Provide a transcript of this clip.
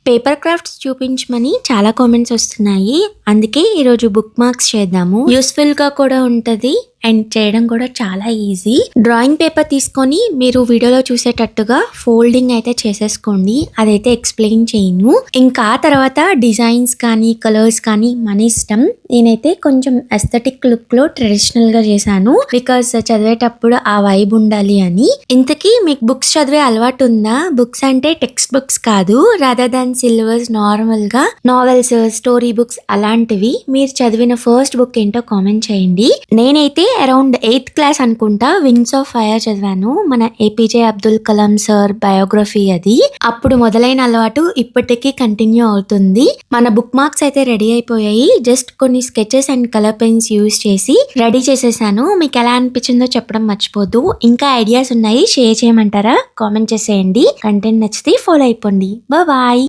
Paper crafts చూపించమని చాలా comments వస్తున్నాయి. అందుకే ఈరోజు బుక్ మార్క్స్ చేద్దాము. యూస్ఫుల్ గా కూడా ఉంటది అండ్ చేయడం కూడా చాలా ఈజీ. డ్రాయింగ్ పేపర్ తీసుకొని మీరు వీడియోలో చూసేటట్టుగా ఫోల్డింగ్ అయితే చేసేసుకోండి. అదైతే ఎక్స్ప్లెయిన్ చేయను. ఇంకా తర్వాత డిజైన్స్ కానీ కలర్స్ కానీ మన ఇష్టం. నేనైతే కొంచెం ఎస్థెటిక్ లుక్ లో ట్రెడిషనల్ గా చేశాను. బికాస్ చదివేటప్పుడు ఆ వైబ్ ఉండాలి అని. ఇంతకీ మీకు బుక్స్ చదివే అలవాటు ఉందా? బుక్స్ అంటే టెక్స్ట్ బుక్స్ కాదు, రాదర్ దాన్ సిలబస్ నార్మల్ గా నావెల్స్, స్టోరీ బుక్స్ అలాంటివి. మీరు చదివిన ఫస్ట్ బుక్ ఏంటో కామెంట్ చేయండి. నేనైతే అరౌండ్ 8th క్లాస్ అనుకుంటా వింగ్స్ ఆఫ్ ఫైర్ చదివాను. మన APJ Abdul Kalam sir biography అది. అప్పుడు మొదలైన అలవాటు ఇప్పటికీ కంటిన్యూ అవుతుంది. మన బుక్ మార్క్స్ అయితే రెడీ అయిపోయాయి. జస్ట్ కొన్ని sketches and colour pens use చేసి రెడీ చేసేసాను. మీకు ఎలా అనిపించిందో చెప్పడం మర్చిపోద్దు. ఇంకా ఐడియాస్ ఉన్నాయి, షేర్ చేయమంటారా? కామెంట్ చేసేయండి. కంటెంట్ నచ్చితే ఫాలో అయిపోండి. బాయ్.